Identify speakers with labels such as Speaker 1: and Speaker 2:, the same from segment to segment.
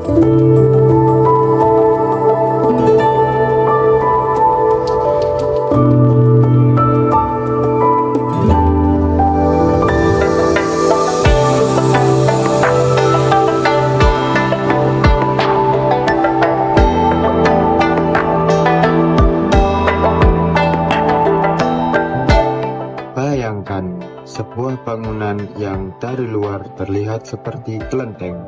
Speaker 1: Bayangkan sebuah bangunan yang dari luar terlihat seperti kelenteng,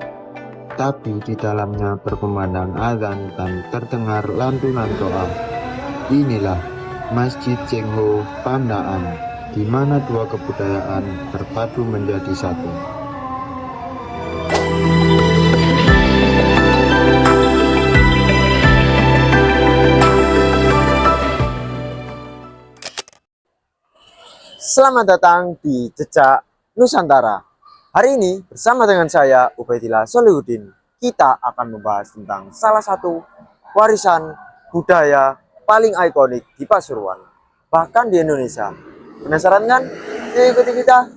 Speaker 1: tapi di dalamnya berkumandang azan dan terdengar lantunan doa. Inilah Masjid Cengho Pandaan, di mana dua kebudayaan terpadu menjadi satu.
Speaker 2: Selamat datang di Jejak Nusantara. Hari ini bersama dengan saya Ubaidillah Solihuddin, kita akan membahas tentang salah satu warisan budaya paling ikonik di Pasuruan, bahkan di Indonesia. Penasaran kan? Yuk ikuti kita.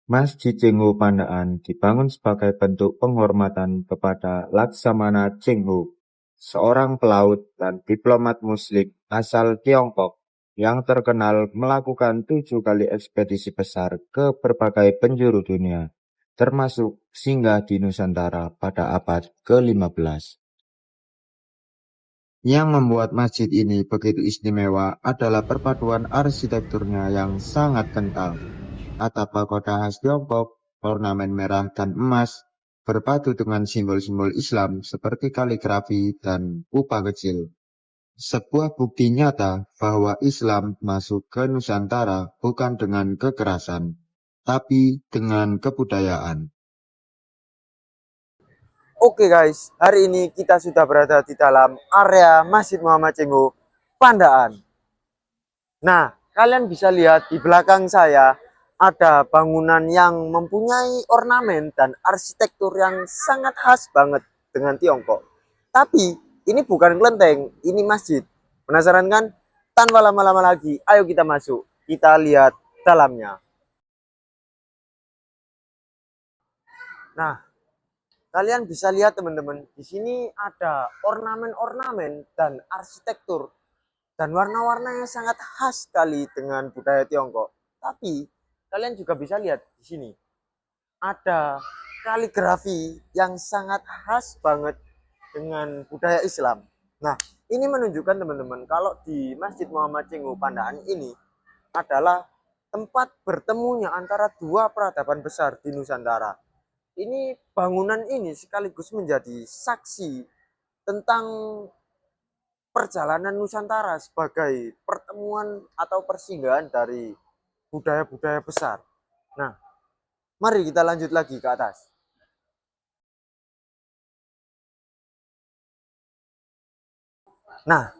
Speaker 1: Masjid Cengho Pandaan dibangun sebagai bentuk penghormatan kepada Laksamana Cengho, seorang pelaut dan diplomat Muslim asal Tiongkok yang terkenal melakukan 7 kali ekspedisi besar ke berbagai penjuru dunia, termasuk singgah di Nusantara pada abad ke-15. Yang membuat masjid ini begitu istimewa adalah perpaduan arsitekturnya yang sangat kental. Atap pagoda khas Tiongkok, ornamen merah dan emas, berpadu dengan simbol-simbol Islam seperti kaligrafi dan kubah kecil. Sebuah bukti nyata bahwa Islam masuk ke Nusantara bukan dengan kekerasan, tapi dengan kebudayaan.
Speaker 2: Oke guys, hari ini kita sudah berada di dalam area Masjid Muhammad Cengho Pandaan. Nah, kalian bisa lihat di belakang saya ada bangunan yang mempunyai ornamen dan arsitektur yang sangat khas banget dengan Tiongkok. Tapi ini bukan kelenteng, ini masjid. Penasaran kan? Tanpa lama-lama lagi, ayo kita masuk. Kita lihat dalamnya. Nah, kalian bisa lihat teman-teman, di sini ada ornamen-ornamen dan arsitektur dan warna-warna yang sangat khas sekali dengan budaya Tiongkok. Tapi kalian juga bisa lihat di sini ada kaligrafi yang sangat khas banget dengan budaya Islam. Nah, ini menunjukkan teman-teman kalau di Masjid Muhammad Cengho Pandaan ini adalah tempat bertemunya antara dua peradaban besar di Nusantara. Ini bangunan ini sekaligus menjadi saksi tentang perjalanan Nusantara sebagai pertemuan atau persinggahan dari budaya-budaya besar. Nah, mari kita lanjut lagi ke atas. Nah,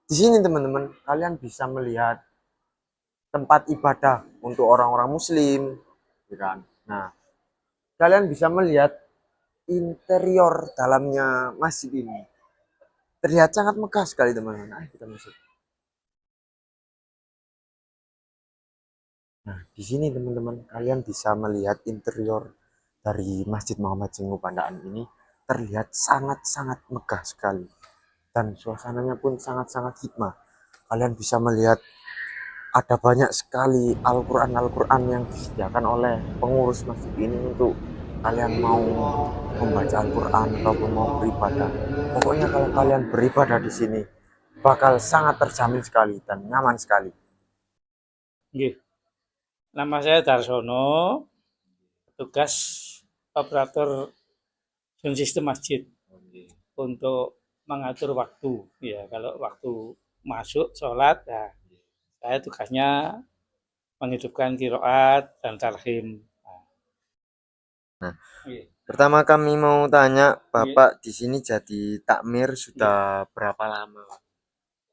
Speaker 2: di sini teman-teman, kalian bisa melihat tempat ibadah untuk orang-orang Muslim, kan? Nah, kalian bisa melihat interior dalamnya masjid ini. Terlihat sangat megah sekali teman-teman. Ayo kita masuk. Nah, di sini teman-teman, kalian bisa melihat interior dari Masjid Muhammad Cengho Pandaan ini terlihat sangat-sangat megah sekali. Dan suasananya pun sangat-sangat hikmah. Kalian bisa melihat ada banyak sekali Al-Quran yang disediakan oleh pengurus masjid ini untuk kalian mau membaca Al-Quran ataupun mau beribadah. Pokoknya kalau kalian beribadah di sini bakal sangat terjamin sekali dan nyaman sekali.
Speaker 3: Nggih. Nama saya Darsono, tugas operator sound system masjid untuk mengatur waktu. Ya, kalau waktu masuk sholat, ya, saya tugasnya menghidupkan qiraat dan tarhim.
Speaker 2: Nah, pertama kami mau tanya, Bapak di sini jadi takmir sudah berapa lama?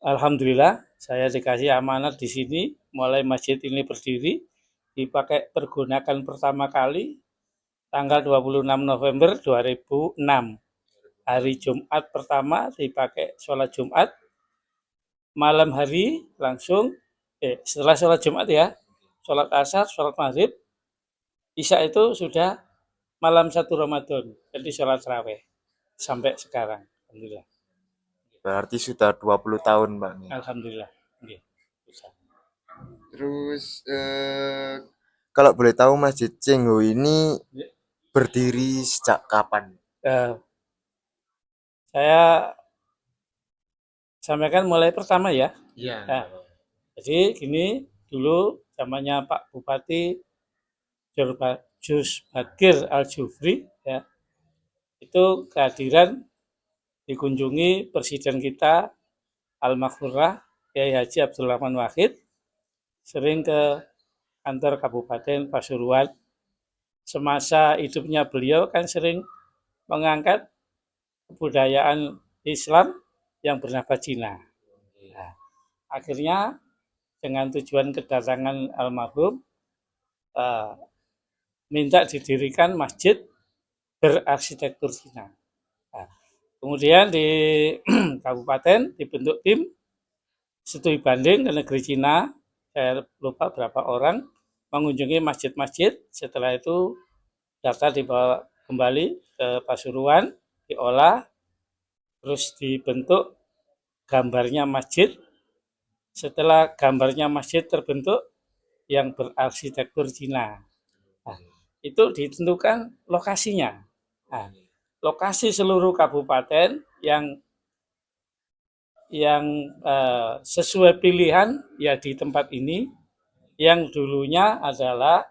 Speaker 3: Alhamdulillah, saya dikasih amanat di sini, mulai masjid ini berdiri, dipakai pergunakan pertama kali tanggal 26 November 2006. Hari Jumat pertama dipakai sholat Jumat, malam hari langsung, setelah sholat Jumat ya, sholat asar, sholat maghrib, isya itu sudah malam 1 Ramadan. Jadi sholat tarawih sampai sekarang. Alhamdulillah.
Speaker 2: Berarti sudah 20 tahun, Mbak.
Speaker 3: Alhamdulillah. Nggih. Bisa.
Speaker 2: Terus kalau boleh tahu Masjid Cengho ini
Speaker 3: Ya.
Speaker 2: berdiri sejak kapan?
Speaker 3: Eh, saya sampaikan mulai pertama ya.
Speaker 2: Iya.
Speaker 3: Nah, jadi gini, dulu zamannya Pak Bupati Jusbagir Al-Jufri ya, itu kehadiran dikunjungi Presiden kita Al-Maghfurah Kiai Haji Abdul Rahman Wahid, sering ke kantor Kabupaten Pasuruan. Semasa hidupnya beliau kan sering mengangkat kebudayaan Islam yang bernafas Cina. Nah, akhirnya dengan tujuan kedatangan almarhum minta didirikan masjid berarsitektur Cina. Nah, kemudian di kabupaten dibentuk tim studi banding ke negeri Cina. Saya lupa berapa orang mengunjungi masjid-masjid. Setelah itu data dibawa kembali ke Pasuruan, diolah, terus dibentuk gambarnya masjid. Setelah gambarnya masjid terbentuk yang berarsitektur Cina. Nah, itu ditentukan lokasinya. Nah, lokasi seluruh kabupaten yang sesuai pilihan ya di tempat ini, yang dulunya adalah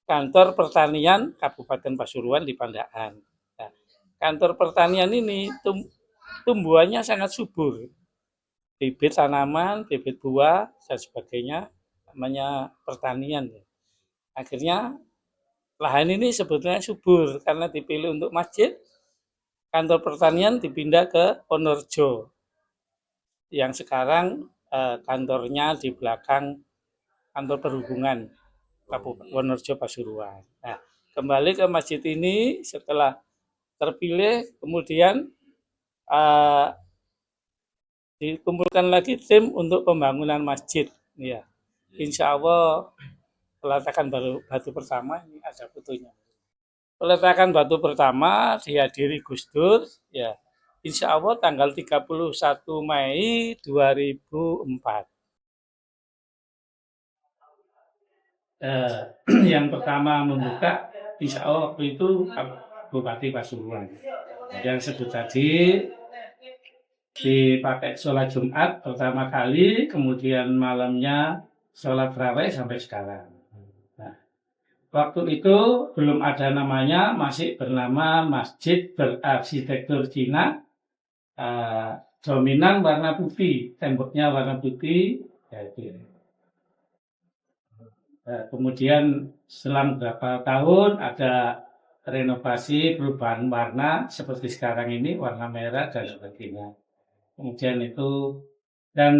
Speaker 3: kantor pertanian Kabupaten Pasuruan di Pandaan. Nah, kantor pertanian ini tumbuhannya sangat subur, bibit tanaman, bibit buah dan sebagainya, namanya pertanian. Akhirnya lahan ini sebetulnya subur karena dipilih untuk masjid. Kantor pertanian dipindah ke Wonorejo yang sekarang kantornya di belakang kantor perhubungan Kabupaten Wonorejo Pasuruan. Nah, kembali ke masjid ini setelah terpilih, kemudian dikumpulkan lagi tim untuk pembangunan masjid. Ya, insya Allah peletakan batu pertama ini ada fotonya. Peletakan batu pertama dihadiri Gus Dur, ya, insya Allah tanggal 31 Mei 2004. Yang pertama membuka, insya Allah waktu itu Bupati Pasuruan. Yang sebut tadi dipakai sholat Jumat pertama kali, kemudian malamnya sholat tarawih sampai sekarang. Nah, waktu itu belum ada namanya, masih bernama Masjid Berarsitektur Cina. Dominan warna putih, temboknya warna putih. Kemudian selang beberapa tahun ada renovasi, perubahan warna seperti sekarang ini, warna merah dan sebagainya. Kemudian itu dan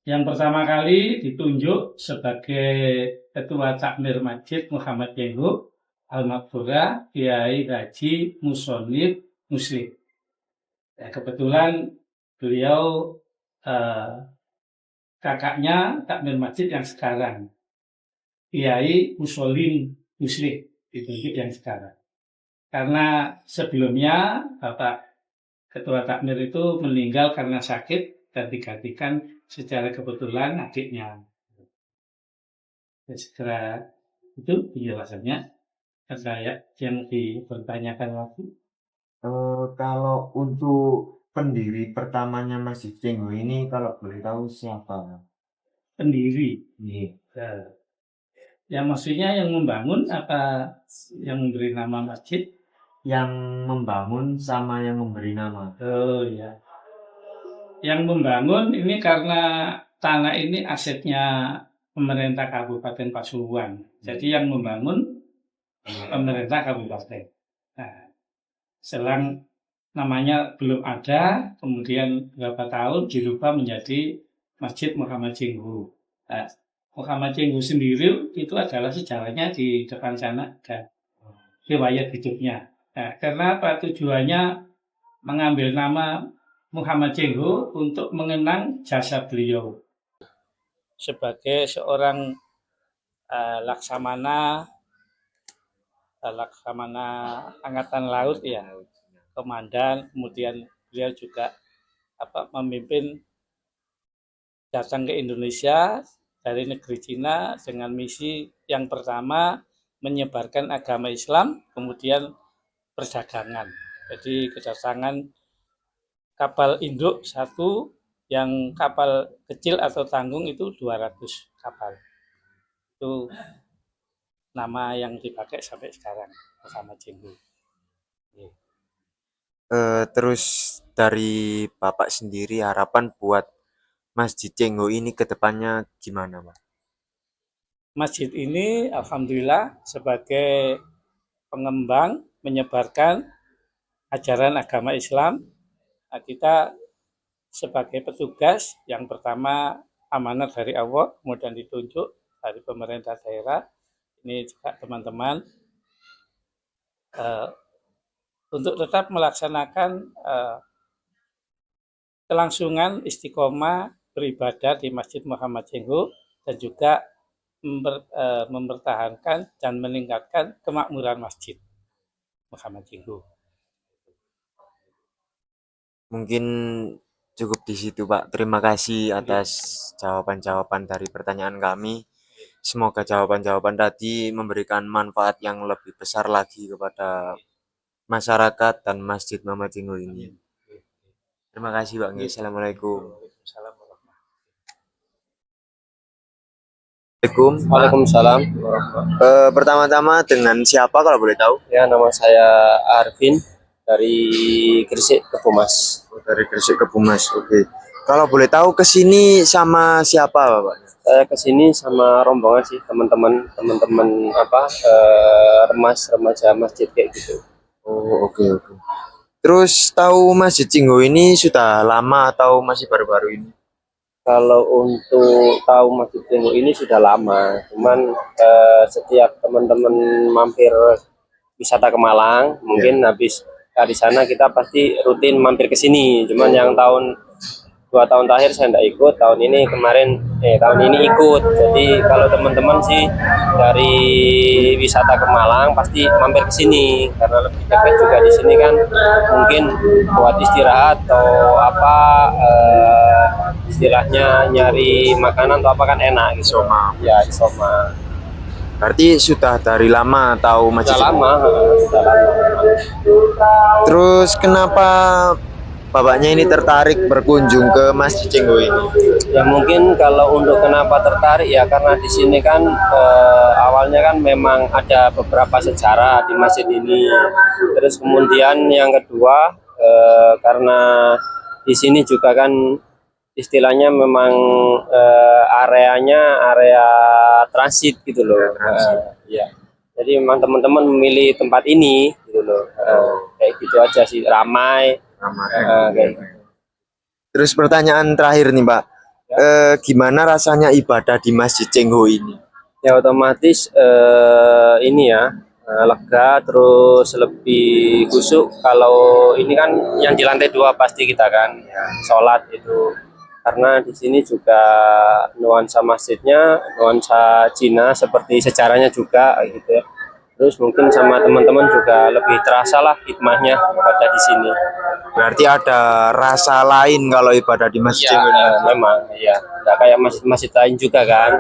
Speaker 3: yang pertama kali ditunjuk sebagai Ketua Takmir Masjid Muhammad Cengho Al-Maghfurah Kiai Haji Musonib Muslim. Ya, kebetulan beliau kakaknya takmir masjid yang sekarang, Kiai Muslim Muslim, ditunjuk yang sekarang. Karena sebelumnya Bapak Ketua Takmir itu meninggal karena sakit dan digantikan secara kebetulan adiknya. Segera itu penjelasannya. Saya yang dipertanyakan lagi.
Speaker 1: Kalau untuk pendiri pertamanya Masjid Cengho ini, kalau boleh tahu siapa?
Speaker 3: Pendiri. Ya maksudnya yang membangun apa yang memberi nama masjid?
Speaker 1: Yang membangun sama yang memberi nama.
Speaker 3: Oh ya. Yang membangun ini karena tanah ini asetnya pemerintah Kabupaten Pasuruan. Jadi yang membangun pemerintah Kabupaten. Nah, selang namanya belum ada, kemudian beberapa tahun dirubah menjadi Masjid Muhammad Cengho. Nah, Muhammad Cengho sendiri itu adalah sejarahnya di depan sana dan riwayat hidupnya. Nah, karena apa tujuannya mengambil nama Muhammad Cengho untuk mengenang jasa beliau sebagai seorang laksamana Laksamana Angkatan Laut ya, komandan. Kemudian beliau juga memimpin datang ke Indonesia dari negeri Cina dengan misi yang pertama menyebarkan agama Islam, kemudian perdagangan. Jadi kedatangan kapal induk satu, yang kapal kecil atau tanggung itu 200 kapal. Itu nama yang dipakai sampai sekarang, Muhammad Cengho.
Speaker 1: Terus dari Bapak sendiri harapan buat Masjid Cengho ini ke depannya gimana, Pak?
Speaker 3: Masjid ini alhamdulillah sebagai pengembang menyebarkan ajaran agama Islam. Nah, kita sebagai petugas yang pertama amanat dari Allah, kemudian ditunjuk dari pemerintah daerah. Ini juga teman-teman untuk tetap melaksanakan kelangsungan istiqomah beribadah di Masjid Muhammad Cengho dan juga mempertahankan dan meningkatkan kemakmuran Masjid Muhammad Cengho.
Speaker 1: Mungkin cukup di situ, Pak. Terima kasih atas jawaban-jawaban dari pertanyaan kami. Semoga jawaban-jawaban tadi memberikan manfaat yang lebih besar lagi kepada masyarakat dan Masjid Muhammad Cengho ini. Terima kasih, Pak. Assalamualaikum.
Speaker 4: Waalaikumsalam.
Speaker 1: Pertama-tama dengan siapa kalau boleh tahu?
Speaker 4: Ya, nama saya Arvin dari Gresik Kebumas.
Speaker 1: Dari Gresik Kebumas. Oke. Kalau boleh tahu kesini sama siapa, Bapak?
Speaker 4: Saya kesini sama rombongan sih, teman-teman remaja masjid kayak gitu.
Speaker 1: Oh, oke. Terus tahu Masjid Cengho ini sudah lama atau masih baru-baru ini?
Speaker 4: Kalau untuk tahu Masjid Cengho ini sudah lama, cuman setiap teman-teman mampir wisata ke Malang, mungkin habis dari sana kita pasti rutin mampir ke sini. Cuman yang 2 tahun terakhir saya tidak ikut, tahun ini ikut. Jadi kalau teman-teman sih dari wisata ke Malang pasti mampir ke sini karena lebih dekat juga di sini kan, mungkin buat istirahat atau istilahnya nyari makanan atau apa kan enak gitu. Ya, isoma.
Speaker 1: Berarti sudah dari lama tahu Masjid
Speaker 4: Sudah
Speaker 1: Cengho?
Speaker 4: sudah lama.
Speaker 1: Terus kenapa Bapaknya ini tertarik berkunjung ke Masjid Cengho ini?
Speaker 4: Ya mungkin kalau untuk kenapa tertarik ya karena di sini kan awalnya kan memang ada beberapa sejarah di masjid ini. Terus kemudian yang kedua karena di sini juga kan istilahnya memang areanya area transit gitu loh. Ya. Jadi memang teman-teman memilih tempat ini gitu loh. Kayak gitu aja sih, ramai. Kayak gitu.
Speaker 1: Terus pertanyaan terakhir nih, Pak. Gimana rasanya ibadah di Masjid Cengho ini?
Speaker 4: Ya otomatis ini ya lega, terus lebih khusyuk. Kalau ini kan yang di lantai 2 pasti kita kan sholat itu, karena di sini juga nuansa masjidnya nuansa Cina seperti sejarahnya juga gitu ya. Terus mungkin sama teman-teman juga lebih terasa lah hikmahnya pada di sini.
Speaker 1: Berarti ada rasa lain kalau ibadah di Masjid
Speaker 4: Ya,
Speaker 1: Cengho ini?
Speaker 4: memang ya, nggak kayak masjid lain juga kan.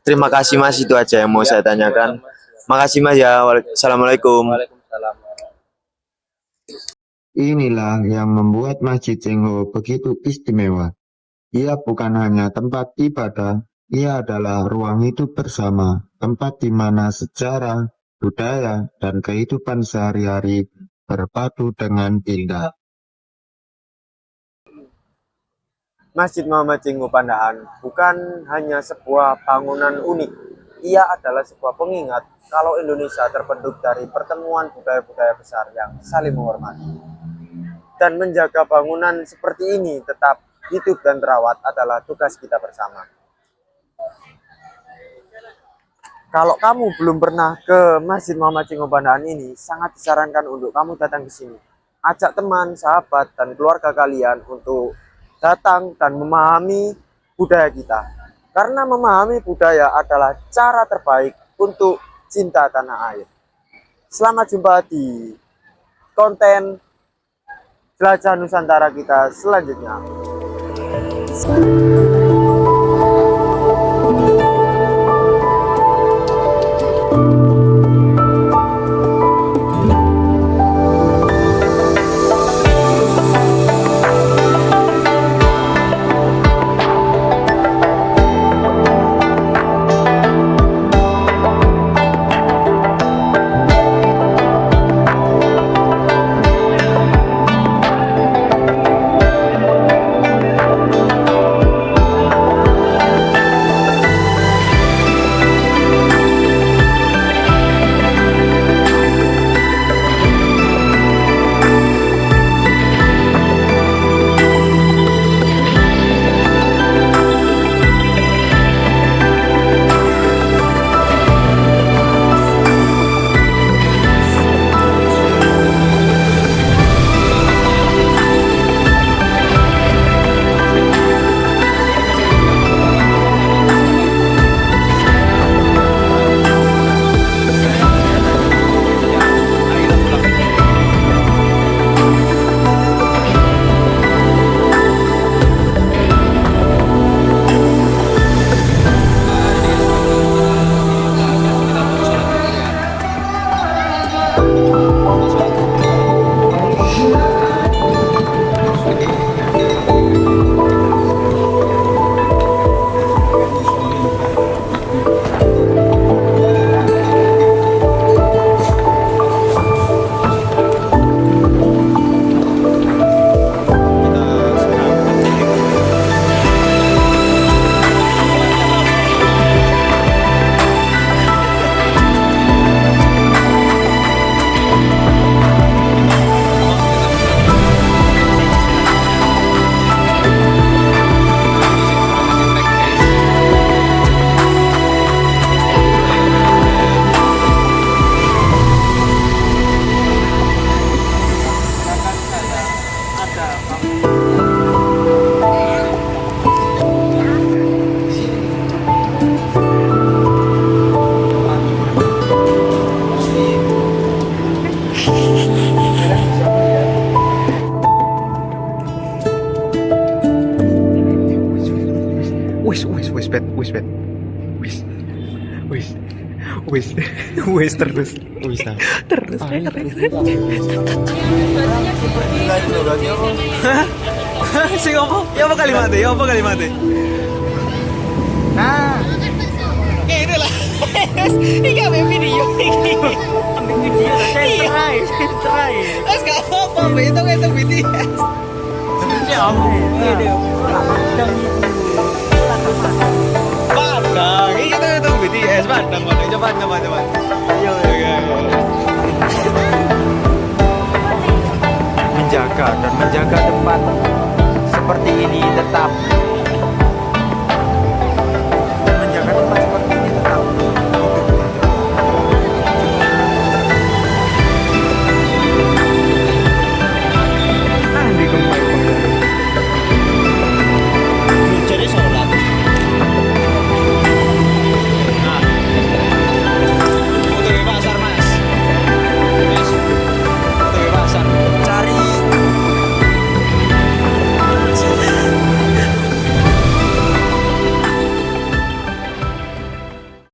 Speaker 1: Terima kasih, Mas, itu aja yang mau saya tanyakan. Makasih, Mas, ya. Assalamualaikum.
Speaker 4: Waalaikumsalam.
Speaker 1: Inilah yang membuat Masjid Cengho begitu istimewa. Ia bukan hanya tempat ibadah, ia adalah ruang hidup bersama, tempat di mana sejarah, budaya, dan kehidupan sehari-hari berpadu dengan indah.
Speaker 2: Masjid Muhammad Cengho Pandaan bukan hanya sebuah bangunan unik, ia adalah sebuah pengingat kalau Indonesia terbentuk dari pertemuan budaya-budaya besar yang saling menghormati. Dan menjaga bangunan seperti ini tetap hidup dan terawat adalah tugas kita bersama. Kalau kamu belum pernah ke Masjid Muhammad Cengho Pandaan ini, sangat disarankan untuk kamu datang ke sini. Ajak teman, sahabat, dan keluarga kalian untuk datang dan memahami budaya kita. Karena memahami budaya adalah cara terbaik untuk cinta tanah air. Selamat jumpa di konten Jelajah Nusantara kita selanjutnya.
Speaker 5: Wis terus sing apa? Ya apa kalimatnya? Ya apa kalimatnya? Nah, ini lah. Ini apa video ini? Video try. Terus gak apa? Itu BTS. Sebenarnya apa? Padang, itu BTS Padang. Coba. Ayo. Menjaga tempat seperti ini tetap